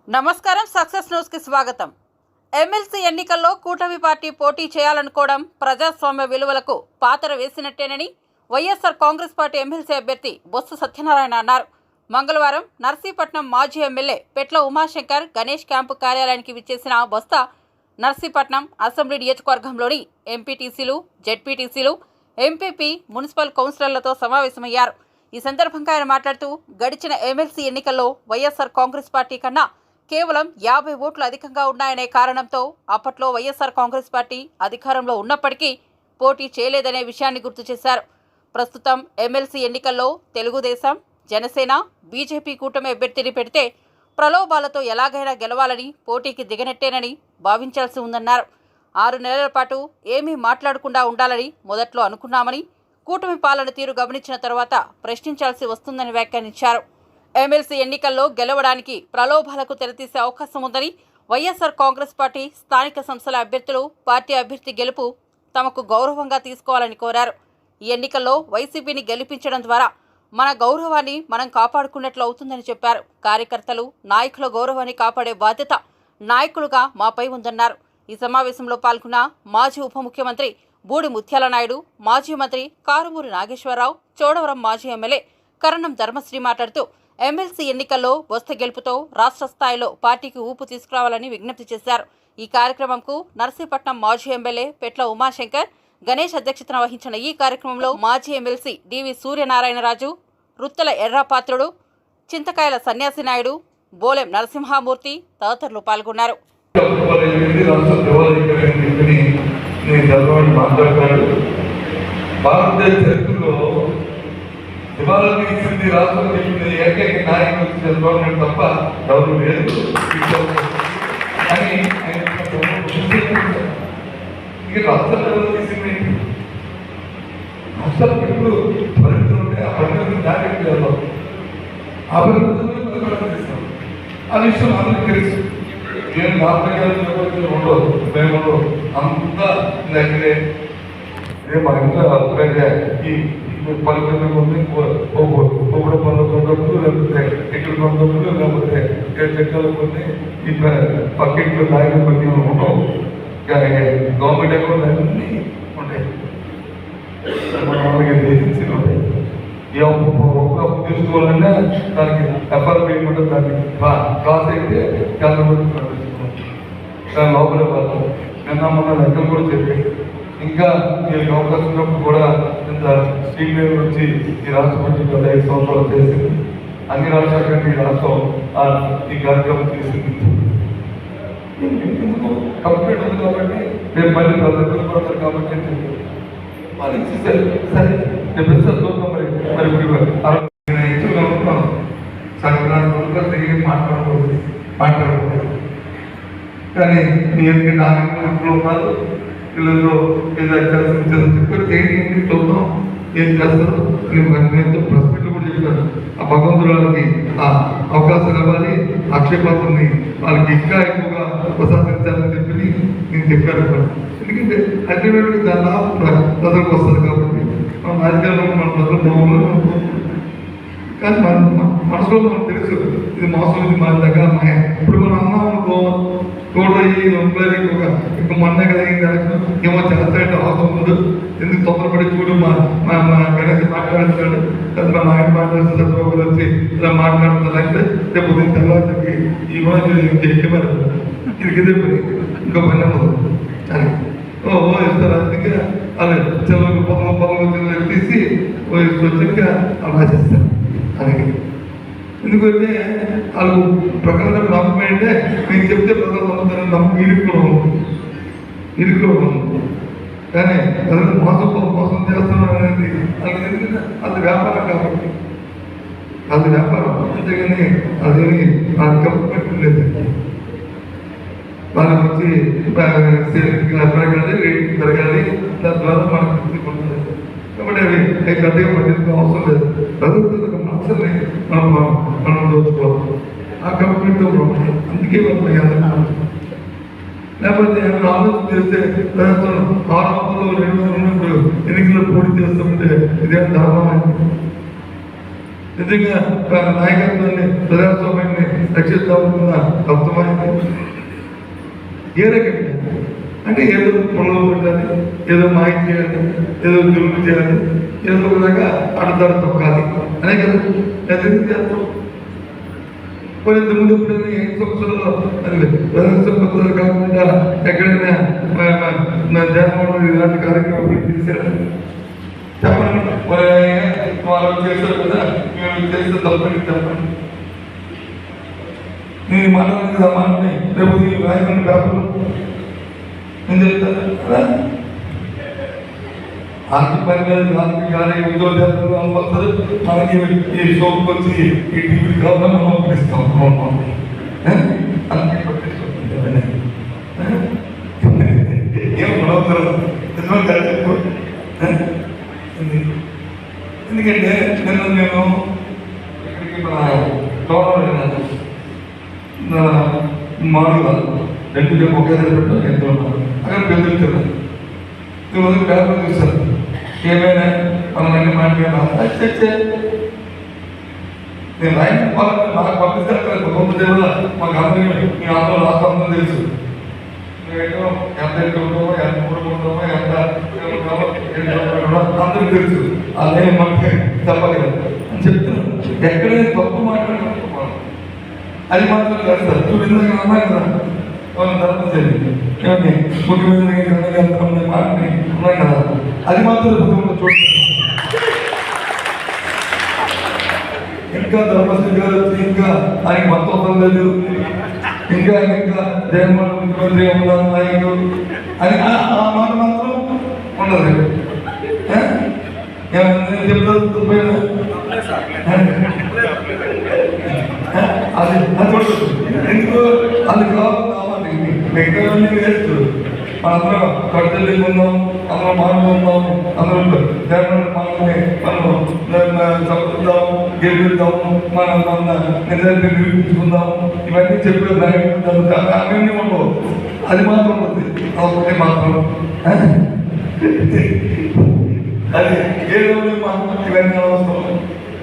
నమస్కారం, success news కి స్వాగతం. ఎమ్మెల్సీ ఎన్నికల్లో కూటమి పార్టీ పోటీ చేయాలనుకోవడం ప్రజాస్వామ్య విలువలకు పాతర వేసినట్టేనని వైఎస్ఆర్ కాంగ్రెస్ పార్టీ ఎమ్మెల్సీ అభ్యర్థి బొత్స సత్యనారాయణ అన్నారు. మంగళవారం నర్సీపట్నం మాజీ ఎమ్మెల్యే పెట్ల ఉమాశంకర్ గణేష్ క్యాంపు కార్యాలయానికి విచ్చేసిన బొత్స నర్సీపట్నం అసెంబ్లీ నియోజకవర్గంలోని ఎంపీటీసీలు, జెడ్పీటీసీలు, ఎంపీపీ, మున్సిపల్ కౌన్సిలర్లతో సమావేశమయ్యారు. ఈ సందర్భంగా ఆయన మాట్లాడుతూ గడిచిన ఎమ్మెల్సీ ఎన్నికల్లో వైఎస్ఆర్ కాంగ్రెస్ పార్టీ కన్నా కేవలం 50 ఓట్లు అధికంగా ఉన్నాయనే కారణంతో అప్పట్లో వైఎస్ఆర్ కాంగ్రెస్ పార్టీ అధికారంలో ఉన్నప్పటికీ పోటీ చేయలేదనే విషయాన్ని గుర్తు చేశారు. ప్రస్తుతం ఎమ్మెల్సీ ఎన్నికల్లో తెలుగుదేశం, జనసేన, బీజేపీ కూటమి అభ్యర్థిని పెడితే ప్రలోభాలతో ఎలాగైనా గెలవాలని పోటీకి దిగనట్టేనని భావించాల్సి ఉందన్నారు. 6 నెలల పాటు ఏమీ మాట్లాడకుండా ఉండాలని మొదట్లో అనుకున్నామని, కూటమి పాలన తీరు గమనించిన తర్వాత ప్రశ్నించాల్సి వస్తుందని వ్యాఖ్యానించారు. ఎమ్మెల్సీ ఎన్నికల్లో గెలవడానికి ప్రలోభాలకు తెరతీసే అవకాశం ఉందని, వైఎస్ఆర్ కాంగ్రెస్ పార్టీ స్థానిక సంస్థల అభ్యర్థులు పార్టీ అభ్యర్థి గెలుపు తమకు గౌరవంగా తీసుకోవాలని కోరారు. ఈ ఎన్నికల్లో వైసీపీని గెలిపించడం ద్వారా మన గౌరవాన్ని మనం కాపాడుకున్నట్లు అవుతుందని చెప్పారు. కార్యకర్తలు, నాయకుల గౌరవాన్ని కాపాడే బాధ్యత నాయకులుగా మాపై ఉందన్నారు. ఈ సమావేశంలో పాల్గొన్న మాజీ ఉప ముఖ్యమంత్రి బూడి ముత్యాల నాయుడు, మాజీ మంత్రి కారుమూరి నాగేశ్వరరావు, చోడవరం మాజీ ఎమ్మెల్యే కరణం ధర్మశ్రీ మాట్లాడుతూ ఎమ్మెల్సీ ఎన్నికల్లో బొత్స గెలుపుతో రాష్ట్ర స్థాయిలో పార్టీకి ఊపు తీసుకురావాలని విజ్ఞప్తి చేశారు. ఈ కార్యక్రమంకు నర్సీపట్నం మాజీ ఎమ్మెల్యే పెట్ల ఉమాశంకర్ గణేష్ అధ్యక్షతన వహించిన ఈ కార్యక్రమంలో మాజీ ఎమ్మెల్సీ డివి సూర్యనారాయణరాజు, రుత్తల ఎర్రాపాత్రుడు, చింతకాయల సన్యాసి నాయుడు, బోలెం నరసింహమూర్తి తదితరులు పాల్గొన్నారు. ఇవాళ ఇచ్చింది రాష్ట్రం చెప్పింది ఏకైక నాయకులు చంద్రబాబు తప్ప ఎవరు లేదు అని ఇక రాష్ట్రంలో తీసింది. రాష్ట్రం ఎప్పుడు పరిమితులు ఉంటే ఆ పరిమితులు దానికి వెళ్దాం, ఆ పరిమితులు చేస్తాం. ఆ విషయం అందరికీ తెలుసు. నేను రాష్ట్ర ఉండవు, మేము ఉండవు, అంతా దగ్గరే మా ఇంట్లో ఈ పలుకులు ఉంది, పొగుడు పనులు ఉండదు, లేకపోతే ఎక్కడ కొండలు, లేకపోతే చెక్కలు కొన్ని ఈ పక్కింట్లో నాయకులు కొన్ని ఉండవు. గవర్నమెంట్ అకౌంట్ అన్నీ ఉంటాయి, మనకి ఏజెన్సీలు ఉంటాయి. ఏ ఒక్క తీసుకోవాలన్నా దానికి ఎఫ్ఆర్ పేమెంట్ దానికి క్లాస్ అయితే కేంద్రం దాని లోపలే వాళ్ళు నిన్న మొన్న లెక్కలు కూడా చెప్పాయి. ఇంకా ఈ అవకాశం ఉన్నప్పుడు కూడా ఇంత సీనియర్ నుంచి ఈ రాష్ట్రపతి 5 సంవత్సరాలు చేసింది. అన్ని రాష్ట్రాల కంటే ఈ రాష్ట్రం ఈ కార్యక్రమం చేసింది. కంప్లీట్ ఉంది కాబట్టి మేము మళ్ళీ ప్రజలు పడతారు కాబట్టి వాళ్ళు ఇచ్చేసారు. సరే నేను చూద్దాం. మరి అనుకున్నాను సంక్రాంతి మాట్లాడకూడదు కానీ నేను నా ఇంట్లో ఉన్నారు. పిల్లలు ఏదో చెప్పి చూద్దాం ఏం చేస్తారు. నేను ప్రశ్నలు కూడా చెప్పాను. ఆ భగవంతురాలకి ఆ అవకాశం ఇవ్వాలి, ఆక్షేపాత్రని వాళ్ళకి ఇంకా ఎక్కువగా ప్రసాదించాలని చెప్పి నేను చెప్పాను. ఎందుకంటే అల్టిమేట్గా దాని లాభం ప్రజలకు వస్తుంది కాబట్టి మనం రాజకీయాల్లో మన ప్రజలు బాగుండాలి. కానీ మనసులో మనకు తెలుసు ఇది మోసం, ఇది మన దగ్గర మాయ. ఇప్పుడు మనం అన్నామనుకో తోడయ్యి రొంపేది ఇంకా మొన్న కదా ఏమో చేస్తాడంటే అవసరం ఉండదు. ఎందుకు తొందరపడి చూడు మా గణేష్ మాట్లాడుతున్నాడు, మా నాయన మాట్లాడుతున్న వచ్చి ఇలా మాట్లాడుతున్నారంటే రేపు ఉదయం తెల్లవారికి ఈ రోజు ఎక్కిపోయారు. ఇది పని ఇంకో పని అవ్వదు అని ఇస్తారు. అందుకే అలా చెల్లెలు పొలం తీసి వచ్చాక అలా చేస్తారు. అలాగే ఎందుకంటే వాళ్ళు ప్రకారం నమ్మకంటే నేను చెప్తే ప్రజలు నమ్ముతారని నమ్మకం ఇరుక్కులో కానీ ప్రజలు మోసం చేస్తున్నారు అనేది వాళ్ళకి ఎందుకంటే అది వ్యాపారం కాబట్టి అది వ్యాపారం. అంతేగాని అదేమి వాళ్ళకి కప్పు లేదు. వాళ్ళ నుంచి పెరగాలి, రేటింగ్ పెరగాలి, దాని ద్వారా మనకు తీసుకుంటుంది. కాబట్టి అవి పెద్దగా పట్టించుకో అవసరం లేదు. ప్రజలకు మనసుని మనం దోచుకోవాలి. ఆ గవర్నమెంట్తో అందుకే వాళ్ళు లేకపోతే ఏమైనా ఆలోచన చేస్తే ప్రజలు 6 ఉన్నప్పుడు ఎన్నికల్లో పోటీ చేస్తుంటే ఇదేం ధర్మం? నిజంగా నాయకత్వాన్ని ప్రజాస్వామ్యాన్ని రక్షిద్దామనుకున్న అర్థమైంది ఏ రకంగా అంటే ఏదో పొలం పెట్టాలి, ఏదో మాయ చేయాలి, ఏదో దుర్గు చేయాలి, ఏదో ఒకలాగా అడ్డదారి తొక్కాలి అనే కదా ఎందుకు చేస్తాం. మరి ఇంతకుముందు ఎప్పుడైనా ఏ సంవత్సరంలో ప్రజాస్వామ్య కాకుండా ఎక్కడైనా జగన్మోహన్ ఇలాంటి కార్యక్రమం చేశారు చెప్పండి. మరి వాళ్ళు చేస్తారు కదా, మేము చేస్తే తప్పని చెప్పండి. నేను మాట్లాడిన కదా మాటని రేపు నీకు రాయకుండా పేపర్లు నేను చెప్తాను కదా. ఆర్థిక పరిణామాలు ఆర్థిక కానీ ఉద్యోగాలు అనుకుంటారు. మనకి ఈ షోకి వచ్చి ఈ టీవీ కావాలని మనం పంపిస్తాం. అందుకే పట్టించుకుంటుంది ఏం మనవుతారు చెప్పు. ఎందుకంటే నేను ఇక్కడికి మన గౌరవం మామూలుగా 2 జబ్బు ఒకే దగ్గర పెట్టాను ఎంతో ఉన్నాను అక్కడ బెదిరిస్తున్నాను. ఈరోజు పేపర్ చూశాను ఏమైనా మనం అన్ని మాట్లాడాలి నేను రాయిన వాళ్ళని నాకు పంపిస్తాను కదా. గొప్పదేవుల మాకు అందరికీ మీ ఆంధ్ర రాష్ట్రం తెలుసు. మేమేమో ఎంత ఉంటామో ఎంత ఉంటామో ఎంత అందరికీ తెలుసు. అదే మనకి చెప్పలేదు అని చెప్తున్నాను. ఎక్కడైనా తప్పు మాట్లాడుతున్నాం అది మాత్రం చేస్తారు. చూపించగా అన్నాయి కదా ధర్మం జరిగింది ఏమంటే ముఖ్యమంత్రి మాటని ఉన్నాయి కదా అది మాత్రం చూడండి. ఇంకా ధర్మశ్రీ గారు వచ్చి ఇంకా ఆయన మొత్తం లేదు, ఇంకా ఇంకా జగన్మోహన్ ముఖ్యమంత్రి ఉన్నారు నాయకుడు అని ఆ మాట మాత్రం ఉండదు. చెప్తాను అది ఎందుకు అది కావాలి మిగతావన్నీ వేస్ట్. అందరం కట్టెలు ఉందాం, అందరం మాట్లాడుకుందాం, అందరం జగన్ మనల్ని మనం చదువుతాము, గెలిపిద్దాము, మనం మన నిజాన్ని నిరూపించుకుందాము, ఇవన్నీ చెప్పే నాయకులు అవన్నీ ఉండవు. అది మాత్రం ఉంటుంది ఒకటి మాత్రం అది ఏదో ఇవన్నీ అవసరం.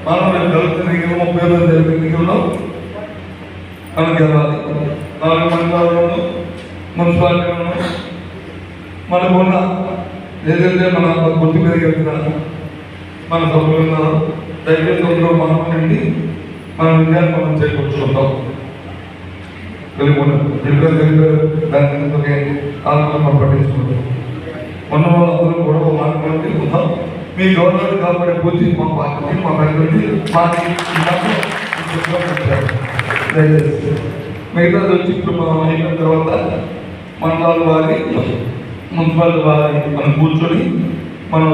మనం జరుగుతున్న ఎన్నికలు 30 రోజులు జరిగిన ఎన్నికల్లో మనం గెలవాలి. 4 మండలాలను మున్సిపాలిటీలను మనకున్న ఏదైతే మన గుర్తు మీద వెళ్తున్నారు మన సభ్యులు ఉన్నారు దయచేసి అందులో మనం నుండి మన విజయాన్ని మనం చేకూర్చుకుంటాం. తెలిపారు దాని ఆలోచన మనం పట్టించుకుంటాం. మొన్న వాళ్ళందరూ కూడా మాట్లాడుకుంటూ తెలుసుకుందాం. మీ గవర్నమెంట్ కాపాడే పూర్తి మా పార్టీ మా ప్రజలకి మిగతాది వచ్చి ఇప్పుడు మనం అయిన తర్వాత మండలాల వారి మున్సిపాలిటీ వారి మనం కూర్చొని మనం